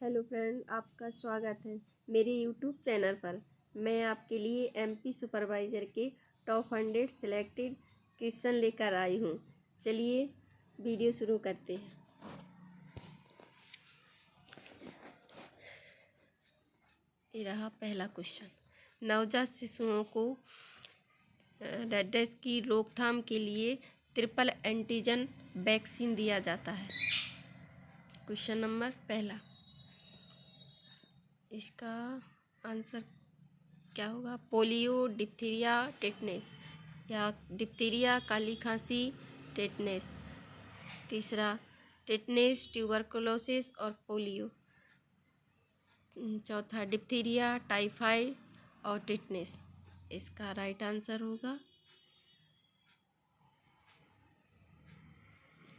Hello friend, आपका स्वागत है मेरे यूट्यूब चैनल पर। मैं आपके लिए एमपी सुपरवाइज़र के टॉप 100 सिलेक्टेड क्वेश्चन लेकर आई हूँ। चलिए वीडियो शुरू करते हैं। ये रहा पहला क्वेश्चन। नवजात शिशुओं को रेडनेस की रोकथाम के लिए ट्रिपल एंटीजन वैक्सीन दिया जाता है। क्वेश्चन नंबर पहला, इसका आंसर क्या होगा? पोलियो, डिप्थीरिया, टेटनेस, या डिप्थीरिया, काली खांसी, टेटनेस। तीसरा, टेटनेस, ट्यूबरकुलोसिस और पोलियो। चौथा, डिप्थीरिया, टाइफाइड और टेटनेस। इसका राइट आंसर होगा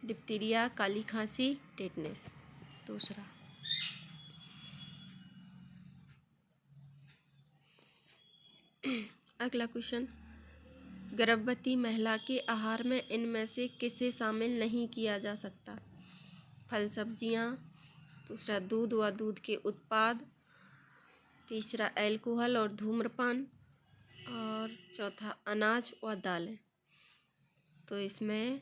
डिप्थीरिया, काली खांसी, टेटनेस। दूसरा, अगला क्वेश्चन, गर्भवती महिला के आहार में इनमें से किसे शामिल नहीं किया जा सकता? फल सब्जियां, दूसरा दूध व दूध के उत्पाद, तीसरा अल्कोहल और धूम्रपान, और चौथा अनाज व दालें। तो इसमें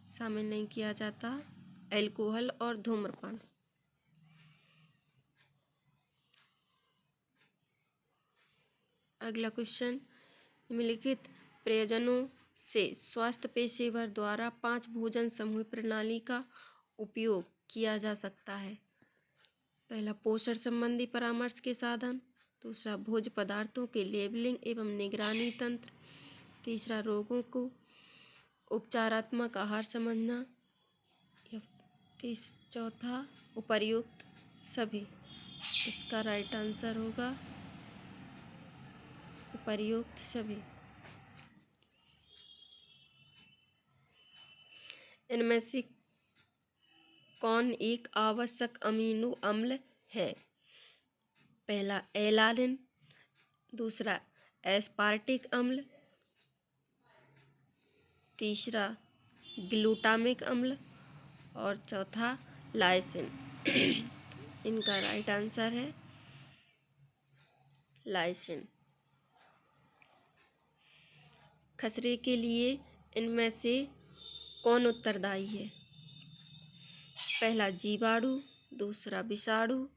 शामिल नहीं किया जाता अल्कोहल और धूम्रपान। अगला क्वेश्चन, निम्नलिखित प्रयोजनों से स्वास्थ्य पेशेवर द्वारा 5 भोजन समूह प्रणाली का उपयोग किया जा सकता है। पहला, पोषण संबंधी परामर्श के साधन। दूसरा, भोज्य पदार्थों के लेबलिंग एवं निगरानी तंत्र। तीसरा, रोगों को उपचारात्मक आहार समझना। चौथा, उपर्युक्त सभी। इसका राइट आंसर होगा उपर्युक्त सभी। इनमें से कौन एक आवश्यक अमीनो अम्ल है? पहला, एलानिन, दूसरा एस्पार्टिक अम्ल, तीसरा ग्लूटामिक अम्ल और चौथा लाइसिन। इनका राइट आंसर है लाइसिन। खसरे के लिए इनमें से कौन उत्तरदायी है? पहला, जीवाणु, दूसरा विषाणु,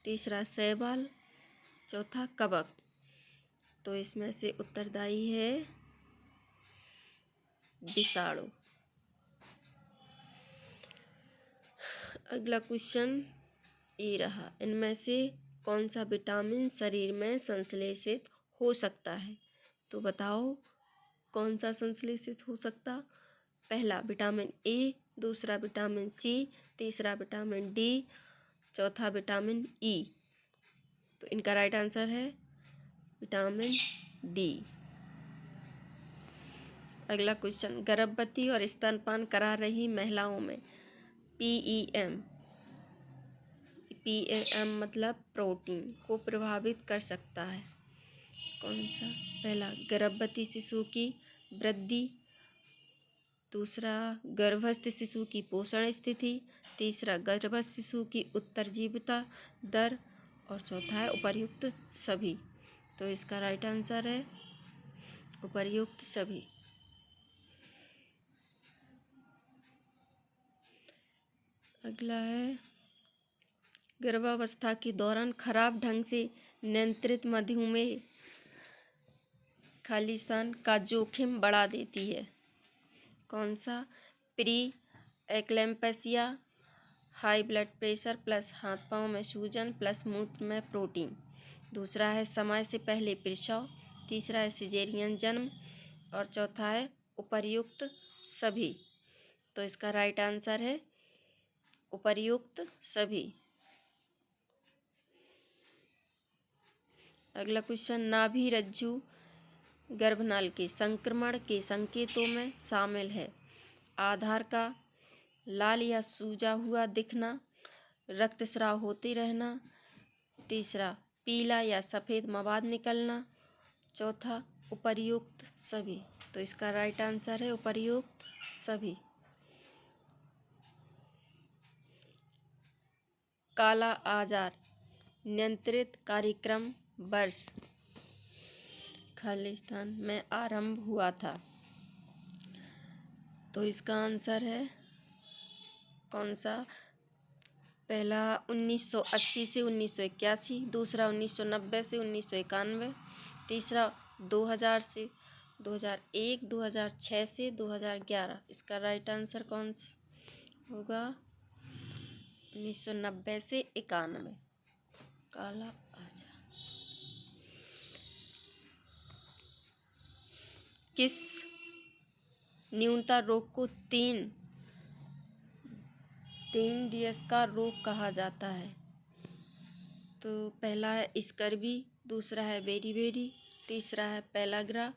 तीसरा शैवाल, चौथा कवक। तो इसमें से उत्तरदायी है विषाणु। अगला क्वेश्चन ये रहा, इनमें से कौन सा विटामिन शरीर में संश्लेषित हो सकता है? तो बताओ कौन सा संश्लेषित हो सकता? पहला, विटामिन ए, दूसरा विटामिन सी, तीसरा विटामिन डी, चौथा विटामिन ई। तो इनका राइट आंसर है विटामिन डी। अगला क्वेश्चन, गर्भवती और स्तनपान करा रही महिलाओं में पीईएम मतलब प्रोटीन को प्रभावित कर सकता है कौन सा? पहला, गर्भवती शिशु की वृद्धि, दूसरा गर्भस्थ शिशु की पोषण स्थिति, तीसरा गर्भस्थ शिशु की उत्तरजीविता दर, और चौथा है उपर्युक्त सभी। तो इसका राइट आंसर है उपर्युक्त सभी। अगला है, गर्भावस्था के दौरान खराब ढंग से नियंत्रित मधुमेह खालिस्तान का जोखिम बढ़ा देती है कौन सा? Pre eclampsia, high blood pressure plus हाथ पांव में सूजन प्लस मूत्र में प्रोटीन। दूसरा है समय से पहले प्रसव, तीसरा है सिजेरियन जन्म, और चौथा है उपर्युक्त सभी। तो इसका राइट आंसर है उपर्युक्त सभी। अगला क्वेश्चन, नाभि रज्जु गर्भनाल के संक्रमण के संकेतों में शामिल है आधार का लाल या सूजा हुआ दिखना, रक्तस्राव होते रहना, तीसरा पीला या सफ़ेद मवाद निकलना, चौथा उपर्युक्त सभी। तो इसका राइट आंसर है उपर्युक्त सभी। काला आजार नियंत्रित कार्यक्रम वर्ष खालिस्तान में आरंभ हुआ था? तो इसका आंसर है कौन सा? पहला 1980 से 1981, दूसरा 1990 से 1991, तीसरा 2000 से 2001, 2006 से 2011। इसका राइट आंसर कौन सा होगा? 1990 से 91। काला आजार किस न्यूनता रोग को तीन डीएस का रोग कहा जाता है? तो पहला है स्कर्वी, दूसरा है बेरीबेरी, तीसरा है पेलाग्रा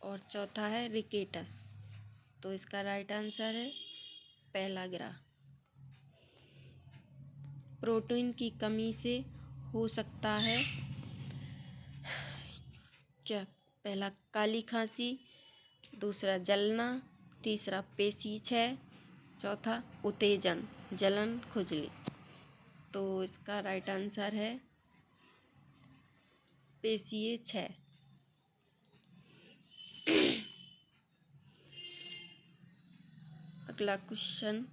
और चौथा है रिकेटस। तो इसका राइट आंसर है पेलाग्रा। प्रोटीन की कमी से हो सकता है क्या? पहला काली खांसी, दूसरा जलना, तीसरा पेशी क्षय, चौथा उत्तेजन जलन खुजली। तो इसका राइट आंसर है पेशीय क्षय। अगला क्वेश्चन,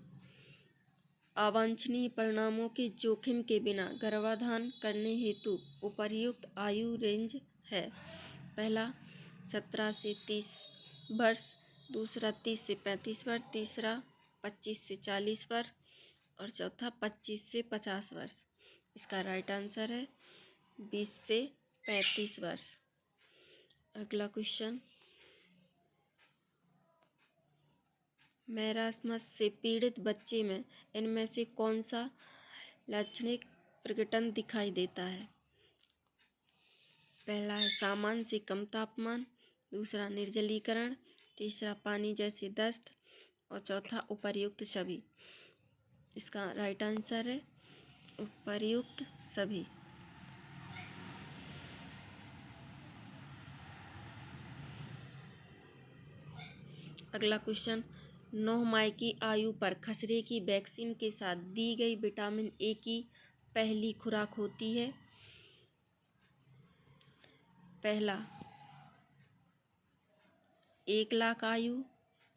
अवांछनीय परिणामों के जोखिम के बिना गर्भाधान करने हेतु उपर्युक्त आयु रेंज है? पहला 17 से 30 वर्ष, दूसरा 30 से 35 वर्ष, तीसरा 25 से 40 वर्ष और चौथा 25 से 50 वर्ष। इसका राइट आंसर है 20 से 35 वर्ष। अगला क्वेश्चन, मैरास्मस से पीड़ित बच्चे में इनमें से कौन सा लक्षणिक प्रकटन दिखाई देता है? पहला है सामान्य से कम तापमान, दूसरा निर्जलीकरण, तीसरा पानी जैसे दस्त और चौथा उपर्युक्त सभी। इसका राइट आंसर है उपर्युक्त सभी। अगला क्वेश्चन, 9 माह की आयु पर खसरे की वैक्सीन के साथ दी गई विटामिन ए की पहली खुराक होती है? पहला 1 लाख आयु,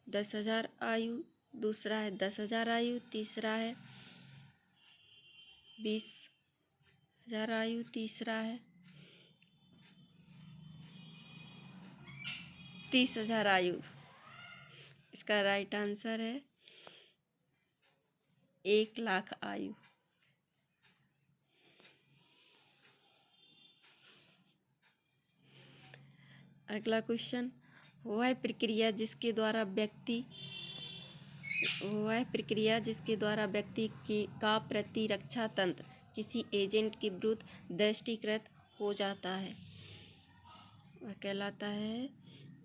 10,000 आयु, दूसरा है 10,000 आयु, तीसरा है 20,000 आयु, तीसरा है 30,000 आयु। इसका राइट आंसर है 1 लाख आयु। अगला क्वेश्चन, वह प्रक्रिया जिसके द्वारा व्यक्ति का प्रतिरक्षा तंत्र किसी एजेंट के विरुद्ध दृष्टिकृत हो जाता है वह कहलाता है?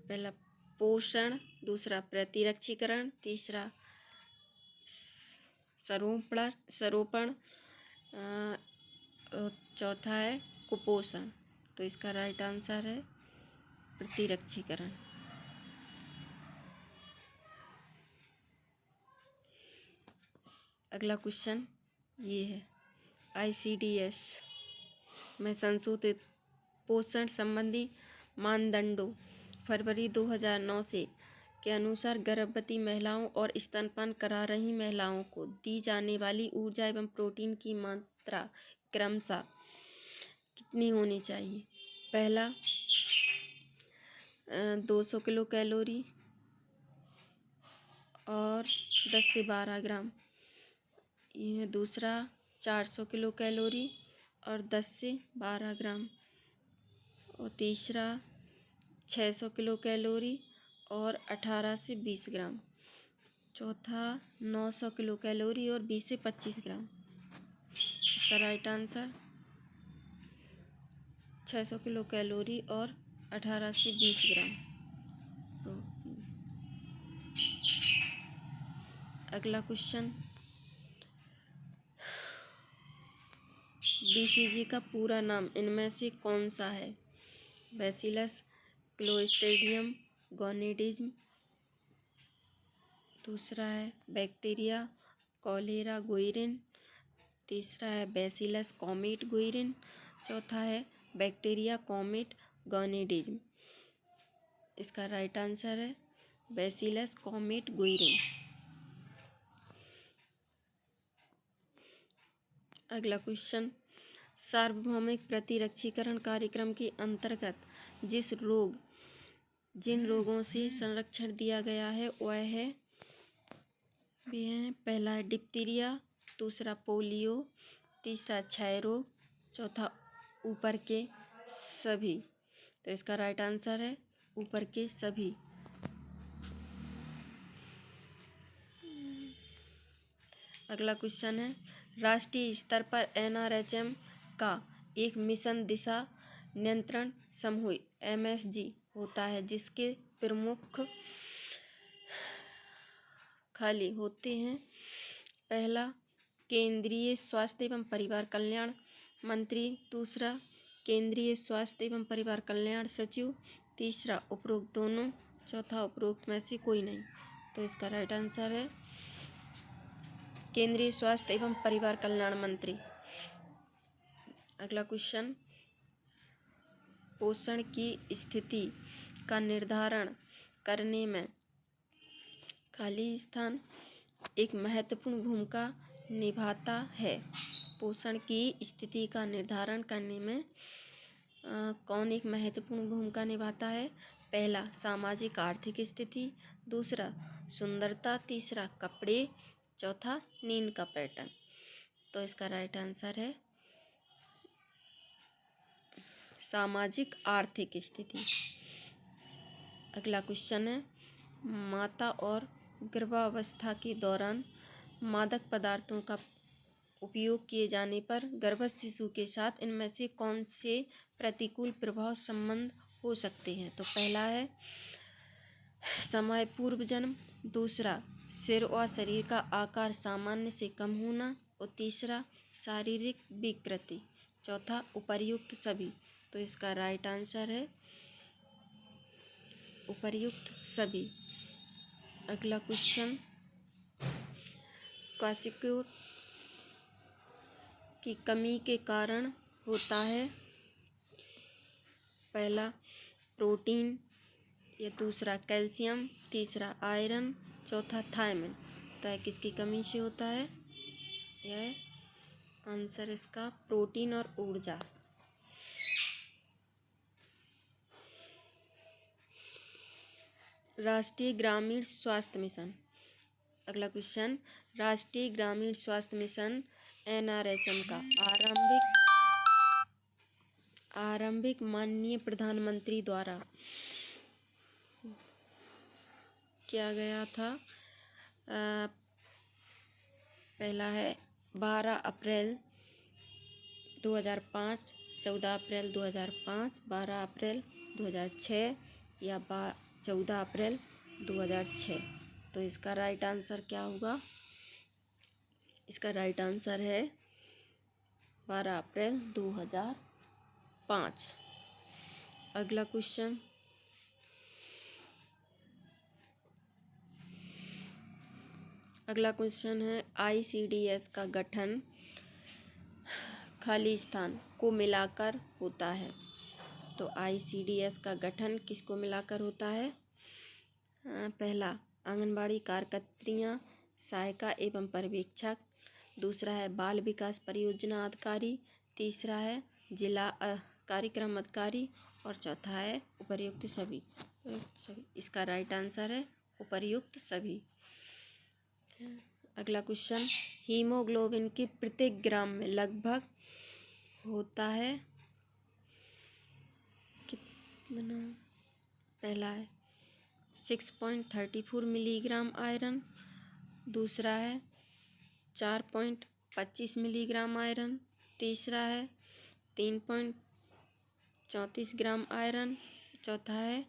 पहला पोषण, दूसरा प्रतिरक्षीकरण, तीसरा सरोपण, चौथा है कुपोषण। तो इसका राइट आंसर है प्रतिरक्षीकरण। अगला क्वेश्चन ये है, ICDS में संशोधित पोषण संबंधी मानदंडों फरवरी 2009 से के अनुसार गर्भवती महिलाओं और स्तनपान करा रही महिलाओं को दी जाने वाली ऊर्जा एवं प्रोटीन की मात्रा क्रमशः कितनी होनी चाहिए? पहला 200 किलो कैलोरी और 10 से 12 ग्राम, यह दूसरा 400 किलो कैलोरी और 10 से 12 ग्राम और तीसरा 600 किलो कैलोरी और 18 से 20 ग्राम, चौथा 900 किलो कैलोरी और 20 से 25 ग्राम। इसका राइट आंसर 600 किलो कैलोरी और 18 से 20 ग्राम। अगला क्वेश्चन, BCG का पूरा नाम इनमें से कौन सा है? बैसिलस क्लोस्ट्रीडियम गोनेडिज्म, दूसरा है बैक्टीरिया कॉलेरा गुएरिन तीसरा है बैसिलस कॉमेट गुइरिन, चौथा है बैक्टीरिया कॉमेट गोनेडिज्म। इसका राइट आंसर है बैसिलस कॉमेट गुइरिन। अगला क्वेश्चन, सार्वभौमिक प्रतिरक्षीकरण कार्यक्रम के अंतर्गत जिन रोगों से संरक्षण दिया गया है वह है पहला है डिप्थीरिया, दूसरा पोलियो, तीसरा क्षय रोग, चौथा ऊपर के सभी। तो इसका राइट आंसर है ऊपर के सभी। अगला क्वेश्चन है, राष्ट्रीय स्तर पर NRHM का एक मिशन दिशा नियंत्रण समूह MSG होता है जिसके प्रमुख खाली होते हैं। पहला केंद्रीय स्वास्थ्य एवं परिवार कल्याण मंत्री, दूसरा केंद्रीय स्वास्थ्य एवं परिवार कल्याण सचिव, तीसरा उपरोक्त दोनों, चौथा उपरोक्त में से कोई नहीं। तो इसका राइट आंसर है केंद्रीय स्वास्थ्य एवं परिवार कल्याण मंत्री। अगला क्वेश्चन, पोषण की स्थिति का निर्धारण करने में खाली स्थान एक महत्वपूर्ण भूमिका निभाता है। पोषण की स्थिति का निर्धारण करने में कौन एक महत्वपूर्ण भूमिका निभाता है? पहला सामाजिक आर्थिक स्थिति, दूसरा सुंदरता, तीसरा कपड़े, चौथा नींद का पैटर्न। तो इसका राइट आंसर है सामाजिक आर्थिक स्थिति। अगला क्वेश्चन है, माता और गर्भावस्था के दौरान मादक पदार्थों का उपयोग किए जाने पर गर्भस्थ शिशु के साथ इनमें से कौन से प्रतिकूल प्रभाव संबंध हो सकते हैं? तो पहला है समय पूर्व जन्म, दूसरा सिर व शरीर का आकार सामान्य से कम होना, और तीसरा शारीरिक विकृति, चौथा उपर्युक्त सभी। तो इसका राइट आंसर है उपर्युक्त सभी। अगला क्वेश्चन, क्वासिक्योर की कमी के कारण होता है। पहला प्रोटीन, या दूसरा कैल्शियम, तीसरा आयरन, चौथा थायमिन। तो किसकी कमी से होता है? यह आंसर इसका प्रोटीन और ऊर्जा। राष्ट्रीय ग्रामीण स्वास्थ्य मिशन। अगला क्वेश्चन, राष्ट्रीय ग्रामीण स्वास्थ्य मिशन NRHM का आरंभिक माननीय प्रधानमंत्री द्वारा किया गया था। पहला है 12 अप्रैल 2005, 14 अप्रैल 2005, 12 अप्रैल 2006 या 14 अप्रैल 2006। तो इसका राइट आंसर क्या होगा? इसका राइट आंसर है 12 अप्रैल 2005। अगला क्वेश्चन, है ICDS का गठन खाली स्थान को मिलाकर होता है। तो ICDS का गठन किसको मिलाकर होता है? पहला आंगनबाड़ी कार्यकर्त्रियाँ, सहायिका एवं पर्यवेक्षक, दूसरा है बाल विकास परियोजना अधिकारी, तीसरा है जिला कार्यक्रम अधिकारी, और चौथा है उपर्युक्त सभी। इसका राइट आंसर है उपर्युक्त सभी। अगला क्वेश्चन, हीमोग्लोबिन की प्रत्येक ग्राम में लगभग होता है कितना? पहला है 6.34 मिलीग्राम आयरन, दूसरा है 4.25 मिलीग्राम आयरन, तीसरा है 3.34 ग्राम आयरन, चौथा है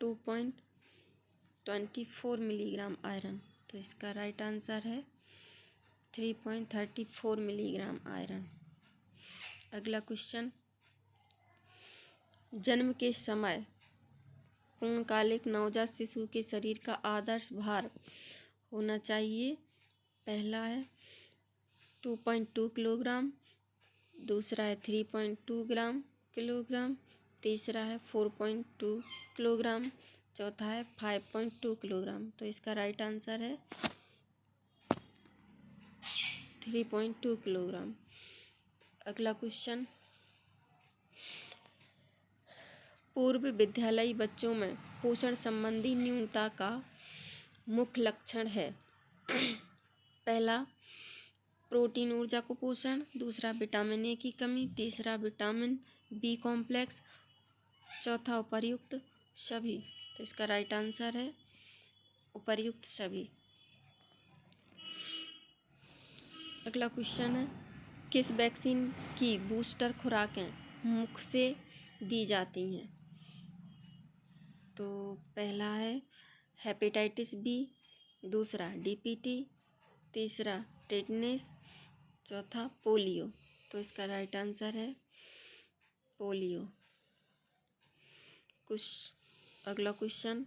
2.24 मिलीग्राम आयरन। तो इसका राइट आंसर है 3.34 मिलीग्राम आयरन। अगला क्वेश्चन, जन्म के समय पूर्णकालिक नवजात शिशु के शरीर का आदर्श भार होना चाहिए। पहला है 2.2 किलोग्राम, दूसरा है 3.2 किलोग्राम, तीसरा है 4.2 किलोग्राम, चौथा है 5.2 किलोग्राम। तो इसका राइट आंसर है 3.2 किलोग्राम। अगला क्वेश्चन, पूर्व विद्यालयी बच्चों में पोषण संबंधी न्यूनता का मुख्य लक्षण है। पहला प्रोटीन ऊर्जा कुपोषण, दूसरा विटामिन ए की कमी, तीसरा विटामिन बी कॉम्प्लेक्स, चौथा उपर्युक्त सभी। तो इसका राइट आंसर है उपर्युक्त सभी। अगला क्वेश्चन है, किस वैक्सीन की बूस्टर खुराकें मुख से दी जाती हैं? तो पहला है हेपेटाइटिस बी, दूसरा डीपीटी, तीसरा टेटनेस, चौथा पोलियो। तो इसका राइट आंसर है पोलियो। अगला क्वेश्चन,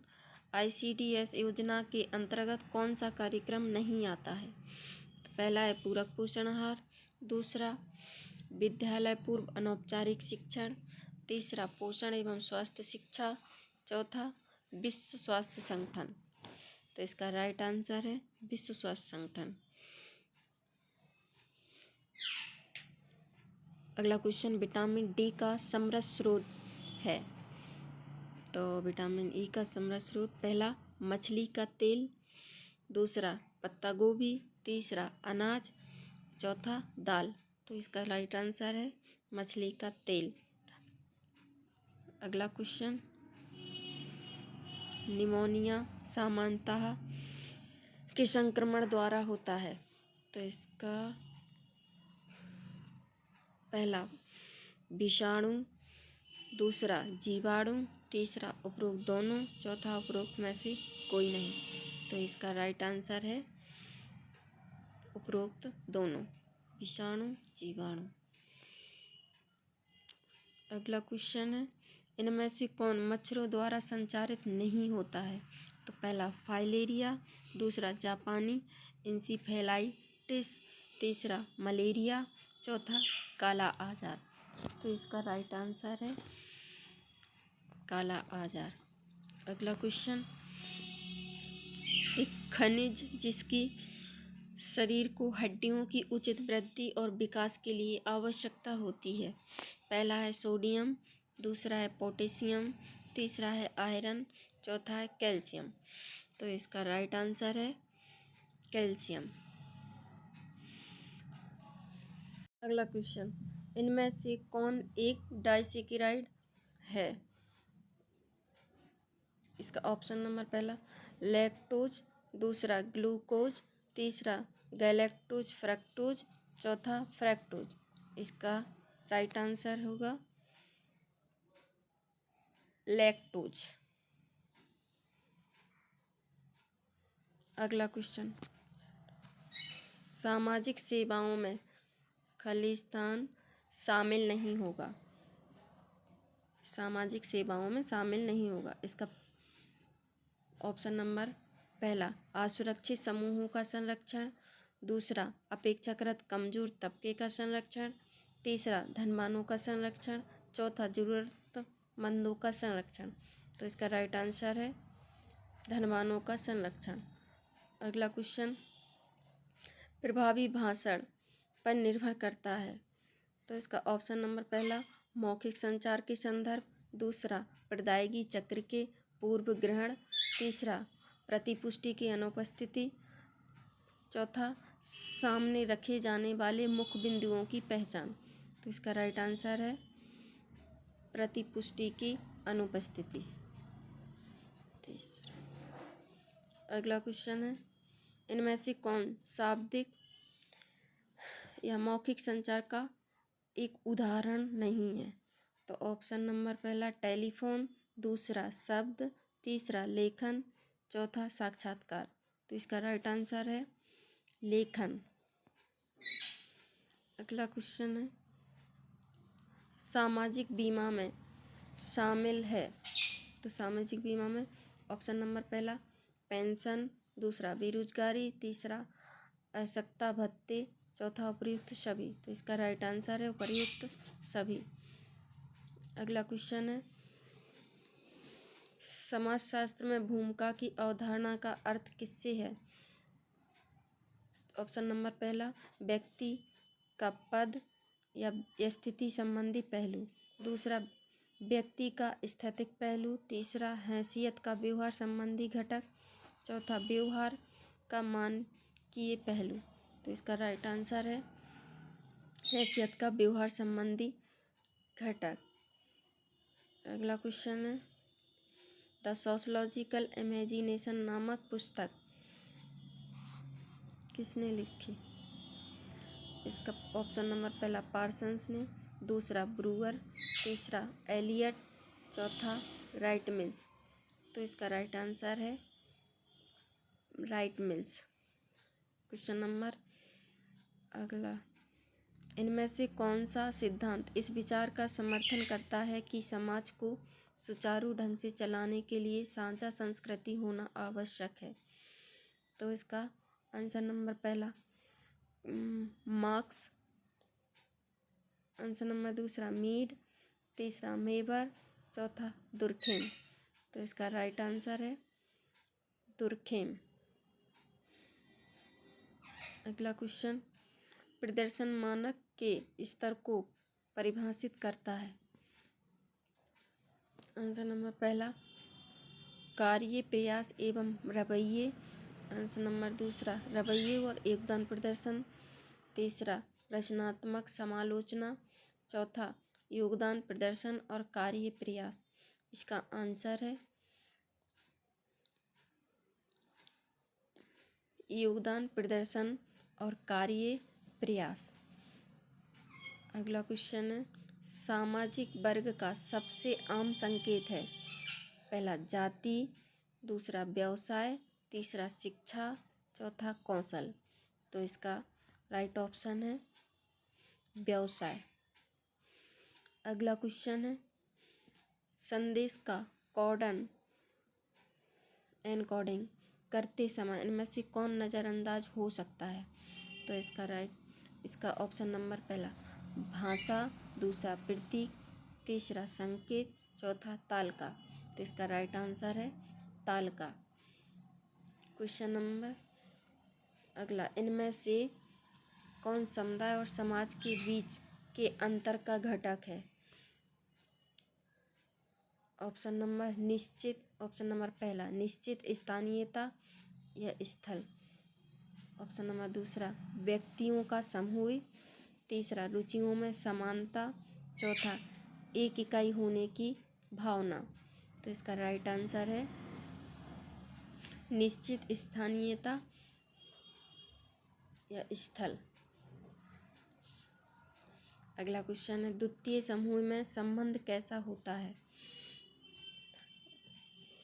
ICDS योजना के अंतर्गत कौन सा कार्यक्रम नहीं आता है? तो पहला है पूरक पोषण आहार, दूसरा विद्यालय पूर्व अनौपचारिक शिक्षण, तीसरा पोषण एवं स्वास्थ्य शिक्षा, चौथा विश्व स्वास्थ्य संगठन। तो इसका राइट आंसर है विश्व स्वास्थ्य संगठन। अगला क्वेश्चन, विटामिन डी का समृद्ध स्रोत है। तो विटामिन ई का समृद्ध स्रोत, पहला मछली का तेल, दूसरा पत्ता गोभी, तीसरा अनाज, चौथा दाल। तो इसका राइट आंसर है मछली का तेल। अगला क्वेश्चन, निमोनिया सामान्यतः किस संक्रमण द्वारा होता है? तो इसका पहला विषाणु, दूसरा जीवाणु, तीसरा उपरोक्त दोनों, चौथा उपरोक्त में से कोई नहीं। तो इसका राइट आंसर है उपरोक्त दोनों, विषाणु जीवाणु। अगला क्वेश्चन है, इनमें से कौन मच्छरों द्वारा संचारित नहीं होता है? तो पहला फाइलेरिया, दूसरा जापानी इंसेफेलाइटिस, तीसरा मलेरिया, चौथा काला आजार। तो इसका राइट आंसर है काला आजार। अगला क्वेश्चन, एक खनिज जिसकी शरीर को हड्डियों की उचित वृद्धि और विकास के लिए आवश्यकता होती है। पहला है सोडियम, दूसरा है पोटेशियम, तीसरा है आयरन, चौथा है कैल्शियम। तो इसका राइट आंसर है कैल्शियम। अगला क्वेश्चन, इनमें से कौन एक डाइसेकेराइड है? इसका ऑप्शन नंबर पहला लैक्टोज, दूसरा ग्लूकोज, तीसरा गैलेक्टोज फ्रक्टोज, चौथा फ्रैक्टोज। इसका राइट आंसर होगा लैक्टोज। अगला क्वेश्चन, सामाजिक सेवाओं में खालिस्तान शामिल नहीं होगा। सामाजिक सेवाओं में शामिल नहीं होगा। इसका ऑप्शन नंबर पहला असुरक्षित समूहों का संरक्षण, दूसरा अपेक्षाकृत कमजोर तबके का संरक्षण, तीसरा धनवानों का संरक्षण, चौथा जरूरतमंदों का संरक्षण। तो इसका राइट आंसर है धनवानों का संरक्षण। अगला क्वेश्चन, प्रभावी भाषण पर निर्भर करता है। तो इसका ऑप्शन नंबर पहला मौखिक संचार के संदर्भ, दूसरा प्रदायगी चक्र के पूर्व ग्रहण, तीसरा प्रतिपुष्टि की अनुपस्थिति, चौथा सामने रखे जाने वाले मुख्य बिंदुओं की पहचान। तो इसका राइट आंसर है प्रतिपुष्टि की अनुपस्थिति। तीसरा अगला क्वेश्चन है, इनमें से कौन शाब्दिक या मौखिक संचार का एक उदाहरण नहीं है? तो ऑप्शन नंबर पहला टेलीफोन, दूसरा शब्द, तीसरा लेखन, चौथा साक्षात्कार। तो इसका राइट आंसर है लेखन। अगला क्वेश्चन है, सामाजिक बीमा में शामिल है। तो सामाजिक बीमा में ऑप्शन नंबर पहला पेंशन, दूसरा बेरोजगारी, तीसरा आवश्यकता भत्ते, चौथा उपर्युक्त सभी। तो इसका राइट आंसर है उपर्युक्त सभी। अगला क्वेश्चन है, समाजशास्त्र में भूमिका की अवधारणा का अर्थ किससे है? ऑप्शन नंबर पहला, व्यक्ति का पद या स्थिति संबंधी पहलू। दूसरा, व्यक्ति का स्थैतिक पहलू। तीसरा, हैसियत का व्यवहार संबंधी घटक। चौथा, व्यवहार का मानकीय पहलू। तो इसका राइट आंसर है हैसियत का व्यवहार संबंधी घटक। अगला क्वेश्चन है, द सोशलॉजिकल इमेजिनेशन नामक पुस्तक किसने लिखी? इसका ऑप्शन नंबर पहला पार्सन्स ने, दूसरा ब्रूअर, तीसरा एलियट, चौथा राइट मिल्स। तो इसका राइट आंसर है राइट मिल्स। क्वेश्चन नंबर अगला, इनमें से कौन सा सिद्धांत इस विचार का समर्थन करता है कि समाज को सुचारू ढंग से चलाने के लिए साझा संस्कृति होना आवश्यक है? तो इसका आंसर नंबर पहला मार्क्स, आंसर नंबर दूसरा मीड, तीसरा मेबर, चौथा दुर्खेम। तो इसका राइट आंसर है दुर्खेम। अगला क्वेश्चन, प्रदर्शन मानक के स्तर को परिभाषित करता है? आंसर नंबर पहला कार्य, प्रयास एवं रवैये। आंसर नंबर दूसरा रवैये और योगदान प्रदर्शन। तीसरा रचनात्मक समालोचना। चौथा योगदान प्रदर्शन और कार्य प्रयास। इसका आंसर है योगदान प्रदर्शन और कार्य प्रयास। अगला क्वेश्चन है, सामाजिक वर्ग का सबसे आम संकेत है? पहला जाति, दूसरा व्यवसाय, तीसरा शिक्षा, चौथा कौशल। तो इसका राइट ऑप्शन है व्यवसाय। अगला क्वेश्चन है, संदेश का कोडन एनकोडिंग करते समय इनमें से कौन नज़रअंदाज हो सकता है? तो इसका ऑप्शन नंबर पहला भाषा, दूसरा प्रतीक, तीसरा संकेत, चौथा तालिका। तो इसका राइट आंसर है तालिका। क्वेश्चन नंबर अगला, इनमें से कौन समुदाय और समाज के बीच के अंतर का घटक है? ऑप्शन नंबर पहला निश्चित स्थानीयता या स्थल। ऑप्शन नंबर दूसरा व्यक्तियों का समूह। तीसरा रुचियों में समानता। चौथा एक इकाई होने की भावना। तो इसका राइट आंसर है निश्चित स्थानीयता या स्थल। अगला क्वेश्चन है, द्वितीय समूह में संबंध कैसा होता है?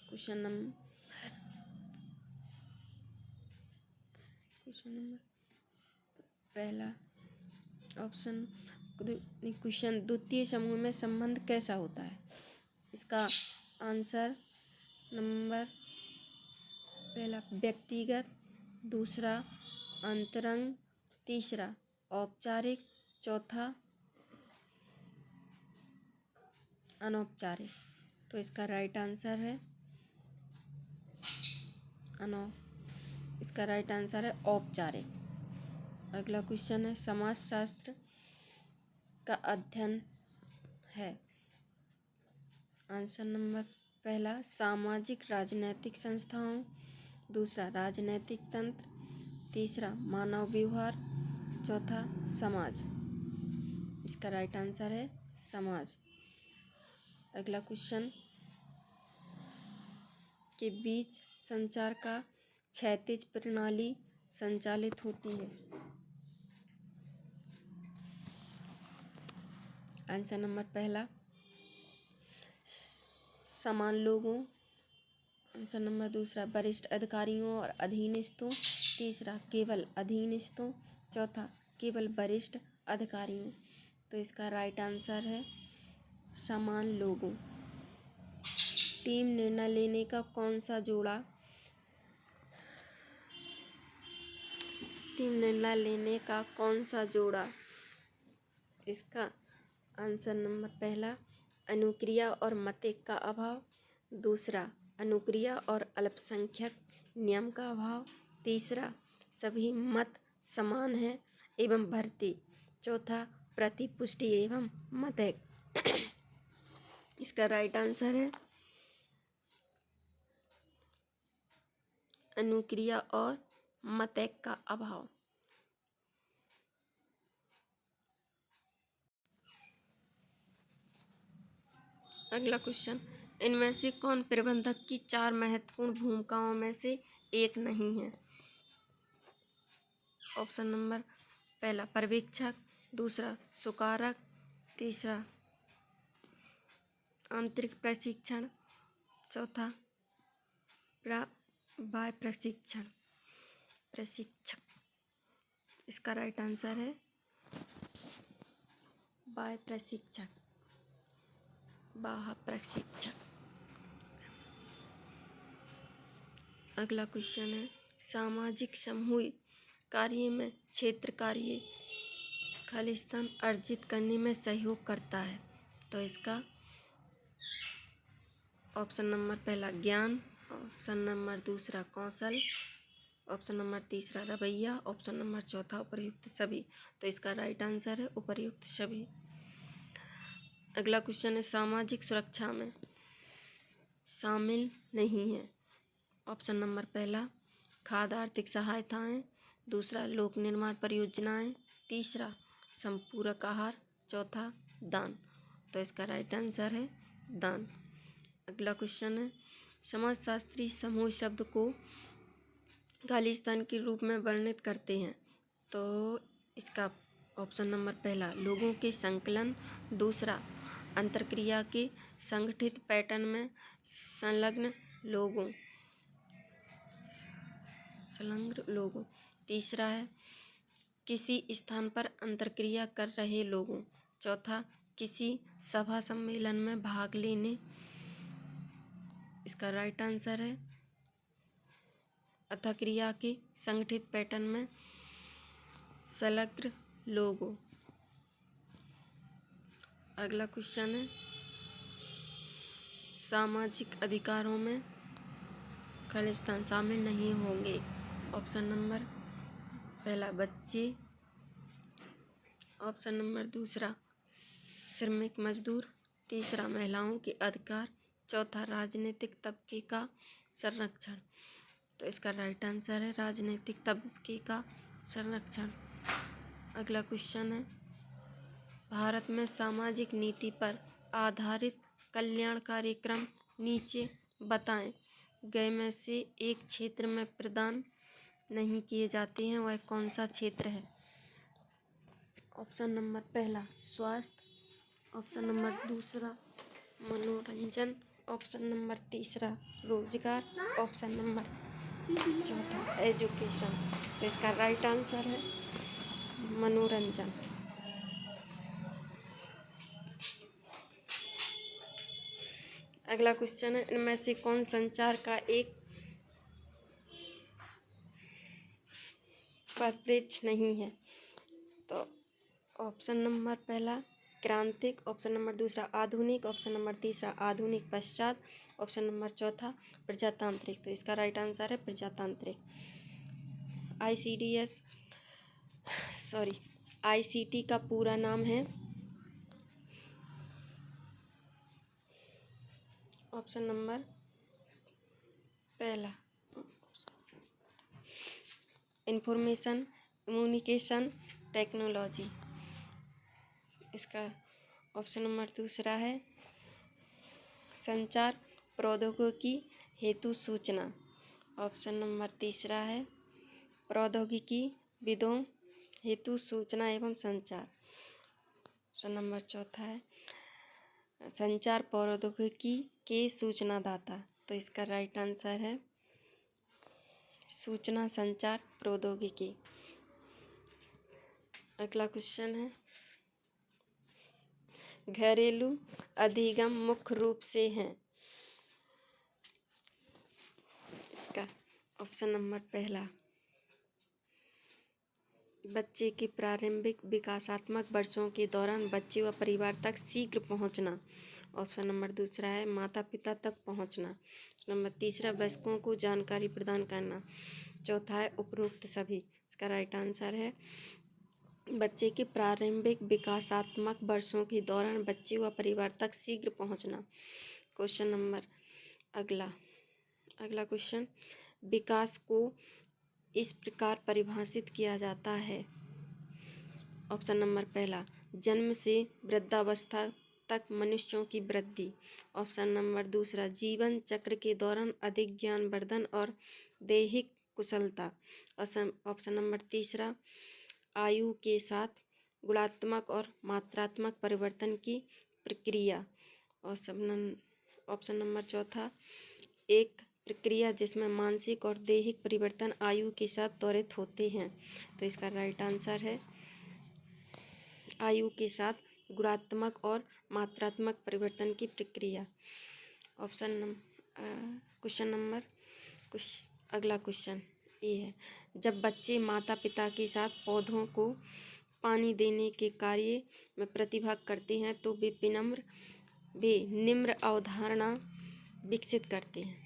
क्वेश्चन नंबर पहला ऑप्शन क्वेश्चन, द्वितीय समूह में संबंध कैसा होता है? इसका आंसर नंबर पहला व्यक्तिगत, दूसरा अंतरंग, तीसरा औपचारिक, चौथा अनौपचारिक। तो इसका राइट आंसर है औपचारिक। अगला क्वेश्चन है, समाजशास्त्र का अध्ययन है? आंसर नंबर पहला सामाजिक राजनैतिक संस्थाओं, दूसरा राजनैतिक तंत्र, तीसरा मानव व्यवहार, चौथा समाज। इसका राइट आंसर है समाज। अगला क्वेश्चन, के बीच संचार का क्षैतिज प्रणाली संचालित होती है? आंसर नंबर पहला समान लोगों। आंसर नंबर दूसरा वरिष्ठ अधिकारियों और अधीनस्थों। तीसरा केवल अधीनस्थों। चौथा केवल वरिष्ठ अधिकारियों। तो इसका राइट आंसर है समान लोगों। टीम निर्णय लेने का कौन सा जोड़ा सही निर्णय लेने का कौन सा जोड़ा? इसका आंसर नंबर पहला, अनुक्रिया और मते का अभाव। दूसरा, अनुक्रिया और अल्पसंख्यक नियम का अभाव। तीसरा, सभी मत समान है एवं भर्ती। चौथा, प्रतिपुष्टि एवं मते। इसका राइट आंसर है अनुक्रिया और मते का अभाव। अगला क्वेश्चन, इनमें से कौन प्रबंधक की 4 महत्वपूर्ण भूमिकाओं में से एक नहीं है? ऑप्शन नंबर पहला, पर्यवेक्षक। दूसरा, सुकारक। तीसरा, आंतरिक प्रशिक्षण। चौथा, बाह्य प्रशिक्षक। इसका राइट आंसर है बाह्य प्रशिक्षक। अगला क्वेश्चन है, सामाजिक समूह कार्य में क्षेत्र कार्य खालिस्तान अर्जित करने में सहयोग करता है। तो इसका ऑप्शन नंबर पहला, ज्ञान। ऑप्शन नंबर दूसरा, कौशल। ऑप्शन नंबर तीसरा, रवैया। ऑप्शन नंबर चौथा, उपर्युक्त सभी। तो इसका राइट आंसर है उपर्युक्त सभी। अगला क्वेश्चन है, सामाजिक सुरक्षा में शामिल नहीं है। ऑप्शन नंबर पहला, खाद्य आर्थिक सहायताएं। दूसरा, लोक निर्माण परियोजनाएं। तीसरा, संपूरक आहार। चौथा, दान। तो इसका राइट आंसर है दान। अगला क्वेश्चन है, समाजशास्त्री समूह शब्द को खालिस्तान के रूप में वर्णित करते हैं। तो इसका ऑप्शन नंबर पहला, लोगों के संकलन। दूसरा, अंतरक्रिया के संगठित पैटर्न में संलग्न लोगों। तीसरा है, किसी स्थान पर अंतरक्रिया कर रहे लोगों। चौथा, किसी सभा सम्मेलन में भाग लेने। इसका राइट आंसर है अंतरक्रिया के संगठित पैटर्न में संलग्न लोगों। अगला क्वेश्चन है, सामाजिक अधिकारों में खालिस्तान शामिल नहीं होंगे। ऑप्शन नंबर पहला, बच्चे। ऑप्शन नंबर दूसरा, श्रमिक मजदूर। तीसरा, महिलाओं के अधिकार। चौथा, राजनीतिक तबके का संरक्षण। तो इसका राइट आंसर है राजनीतिक तबके का संरक्षण। अगला क्वेश्चन है, भारत में सामाजिक नीति पर आधारित कल्याण कार्यक्रम नीचे बताएं गए में से एक क्षेत्र में प्रदान नहीं किए जाते हैं, वह कौन सा क्षेत्र है? ऑप्शन नंबर पहला, स्वास्थ्य। ऑप्शन नंबर दूसरा, मनोरंजन। ऑप्शन नंबर तीसरा, रोजगार। ऑप्शन नंबर चौथा, एजुकेशन। तो इसका राइट आंसर है मनोरंजन। अगला क्वेश्चन है, इनमें से कौन संचार का एक परिप्रेक्ष्य नहीं है? तो ऑप्शन नंबर पहला, क्रांतिक। ऑप्शन नंबर दूसरा, आधुनिक। ऑप्शन नंबर तीसरा, आधुनिक पश्चात। ऑप्शन नंबर चौथा, प्रजातांत्रिक। तो इसका राइट आंसर है प्रजातांत्रिक। आईसीटी का पूरा नाम है, ऑप्शन नंबर पहला, इंफॉर्मेशन कम्युनिकेशन टेक्नोलॉजी। इसका ऑप्शन नंबर दूसरा है, संचार प्रौद्योगिकी हेतु सूचना। ऑप्शन नंबर तीसरा है, प्रौद्योगिकी विदों हेतु सूचना एवं संचार। ऑप्शन नंबर चौथा है, संचार प्रौद्योगिकी के सूचनादाता। तो इसका राइट आंसर है सूचना संचार प्रौद्योगिकी। अगला क्वेश्चन है, घरेलू अधिगम मुख्य रूप से हैं। इसका ऑप्शन नंबर पहला, बच्चे के प्रारंभिक विकासात्मक वर्षों के दौरान बच्चे व परिवार तक शीघ्र पहुंचना। ऑप्शन नंबर दूसरा है माता पिता तक पहुंचना। नंबर तीसरा वयस्कों को जानकारी प्रदान करना। चौथा है उपरोक्त सभी। इसका राइट आंसर है बच्चे के प्रारंभिक विकासात्मक वर्षों के दौरान बच्चे व परिवार तक शीघ्र पहुंचना। क्वेश्चन नंबर अगला क्वेश्चन, विकास को इस प्रकार परिभाषित किया जाता है। ऑप्शन नंबर पहला, जन्म से वृद्धावस्था तक मनुष्यों की वृद्धि। ऑप्शन नंबर दूसरा, जीवन चक्र के दौरान अधिक ज्ञानवर्धन और दैहिक कुशलता। ऑप्शन नंबर तीसरा, आयु के साथ गुणात्मक और मात्रात्मक परिवर्तन की प्रक्रिया। ऑप्शन नंबर चौथा, एक प्रक्रिया जिसमें मानसिक और दैहिक परिवर्तन आयु के साथ त्वरित होते हैं। तो इसका राइट आंसर है आयु के साथ गुणात्मक और मात्रात्मक परिवर्तन की प्रक्रिया। अगला क्वेश्चन ये है, जब बच्चे माता पिता के साथ पौधों को पानी देने के कार्य में प्रतिभाग करते हैं तो वे निम्न अवधारणा विकसित करते हैं।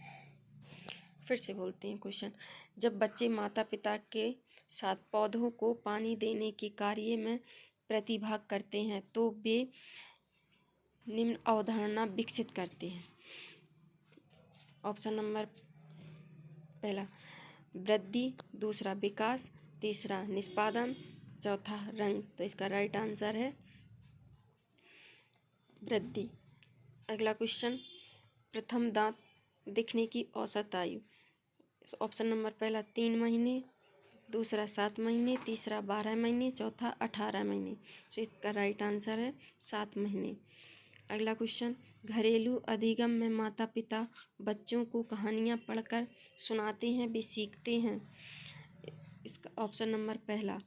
फिर से बोलते हैं क्वेश्चन, जब बच्चे माता पिता के साथ पौधों को पानी देने के कार्य में प्रतिभाग करते हैं तो वे निम्न अवधारणा विकसित करते हैं। ऑप्शन नंबर पहला वृद्धि, दूसरा विकास, तीसरा निष्पादन, चौथा रंग। तो इसका राइट आंसर है वृद्धि। अगला क्वेश्चन, प्रथम दांत दिखने की औसत आयु। ऑप्शन नंबर पहला 3 महीने, दूसरा 7 महीने, तीसरा 12 महीने, चौथा 18 महीने। तो इसका राइट आंसर है 7 महीने। अगला क्वेश्चन, घरेलू अधिगम में माता पिता बच्चों को कहानियाँ पढ़कर सुनाते हैं, वे सीखते हैं। इसका ऑप्शन नंबर पहला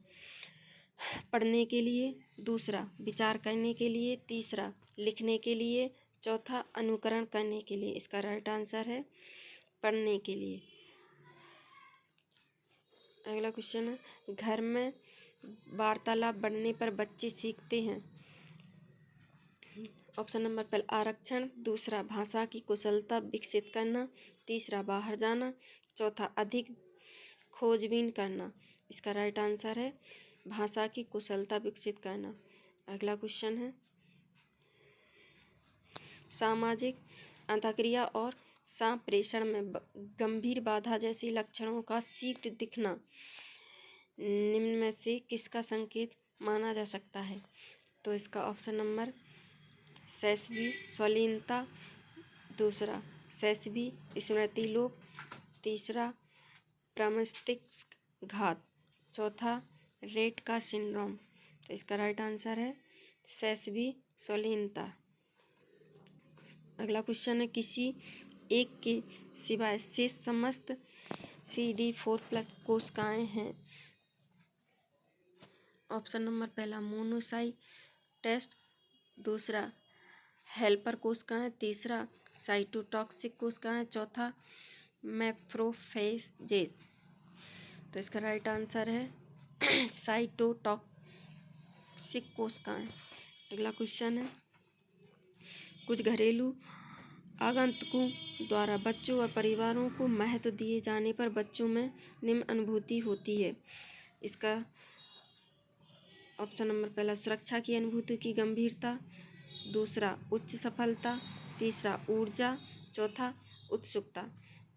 पढ़ने के लिए, दूसरा विचार करने के लिए, तीसरा लिखने के लिए, चौथा अनुकरण करने के लिए। इसका राइट आंसर है पढ़ने के लिए। अगला क्वेश्चन है, घर में वार्तालाप बढ़ने पर बच्चे सीखते हैं। ऑप्शन नंबर पहला आरक्षण, दूसरा भाषा की कुशलता विकसित करना, तीसरा बाहर जाना, चौथा अधिक खोजबीन करना। इसका राइट आंसर है भाषा की कुशलता विकसित करना। अगला क्वेश्चन है, सामाजिक अंतःक्रिया और संप्रेषण में गंभीर बाधा जैसे लक्षणों का शीघ्र दिखना निम्न में से किसका संकेत माना जा सकता है। तो इसका ऑप्शन नंबर शैशवी स्वलीनता, दूसरा शैशवी स्मृति लोप, तीसरा प्रमस्तिष्क घात, चौथा रेट का सिंड्रोम। तो इसका राइट आंसर है शैशवी स्वलीनता। अगला क्वेश्चन है, किसी एक के सिवाय शेष समस्त CD4+ कोशिकाएं हैं। ऑप्शन नंबर पहला मोनोसाइटेस्ट, दूसरा हेल्पर कोशिकाएं, तीसरा साइटोटॉक्सिक कोशिकाएं, चौथा मैक्रोफेजेस। तो इसका राइट आंसर है साइटोटॉक्सिक कोशिकाएं। अगला क्वेश्चन है, कुछ घरेलू आगंतुकों द्वारा बच्चों और परिवारों को महत्व दिए जाने पर बच्चों में निम्न अनुभूति होती है। इसका ऑप्शन नंबर पहला सुरक्षा की अनुभूति की गंभीरता, दूसरा उच्च सफलता, तीसरा ऊर्जा, चौथा उत्सुकता।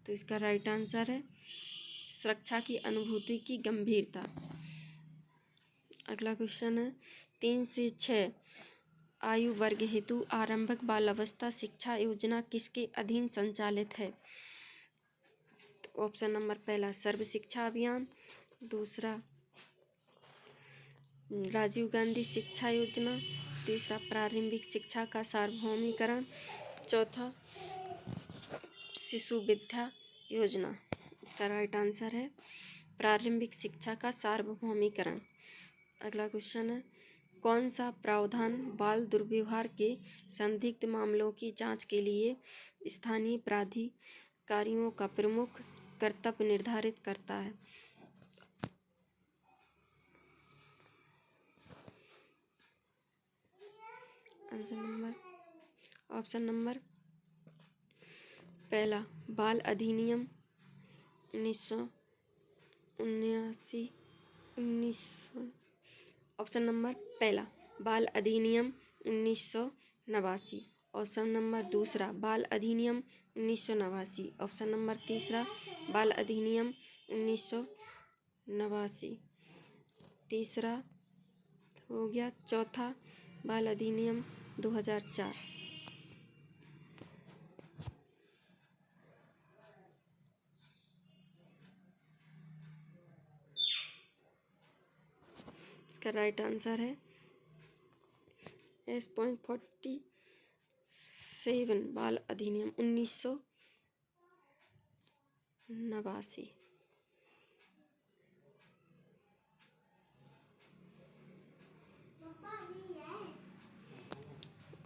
तो इसका राइट आंसर है सुरक्षा की अनुभूति की गंभीरता। अगला क्वेश्चन है, 3 से 6 आयु वर्ग हेतु आरंभिक बाल अवस्था शिक्षा योजना किसके अधीन संचालित है। ऑप्शन नंबर पहला सर्व शिक्षा अभियान, दूसरा राजीव गांधी शिक्षा योजना, तीसरा प्रारंभिक शिक्षा का सार्वभौमिकरण, चौथा शिशु विद्या योजना। इसका राइट आंसर है प्रारंभिक शिक्षा का सार्वभौमिकरण। अगला क्वेश्चन है, कौन सा प्रावधान बाल दुर्व्यवहार के संदिग्ध मामलों की जांच के लिए स्थानीय प्राधिकारियों का प्रमुख कर्तव्य निर्धारित करता है। ऑप्शन नंबर पहला बाल अधिनियम 1979 ऑप्शन नंबर पहला बाल अधिनियम 1989। ऑप्शन नंबर दूसरा बाल अधिनियम 1989। ऑप्शन नंबर तीसरा बाल अधिनियम 1989। तीसरा हो गया। चौथा बाल अधिनियम 2004। इसका राइट आंसर है S.47 बाल अधिनियम 1989।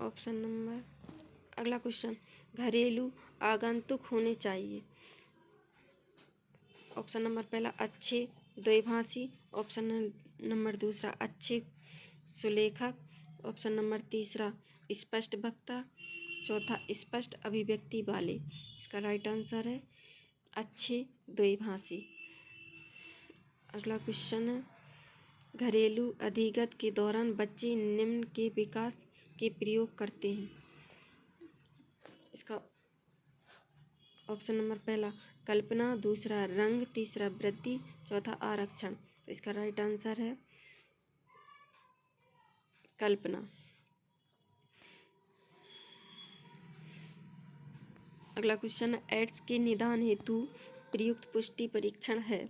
ऑप्शन नंबर अगला क्वेश्चन घरेलू आगंतुक होने चाहिए। ऑप्शन नंबर पहला अच्छे द्विभाषी। ऑप्शन नंबर दूसरा अच्छे सुलेखक। ऑप्शन नंबर तीसरा स्पष्ट वक्ता। चौथा स्पष्ट अभिव्यक्ति वाले। इसका राइट आंसर है अच्छे द्विभाषी। अगला क्वेश्चन है घरेलू अधिगत के दौरान बच्चे निम्न के विकास के प्रयोग करते हैं। इसका ऑप्शन नंबर पहला कल्पना, दूसरा रंग, तीसरा वृद्धि, चौथा आरक्षण। तो इसका राइट आंसर है कल्पना। अगला क्वेश्चन एड्स के निदान हेतु प्रयुक्त पुष्टि परीक्षण है।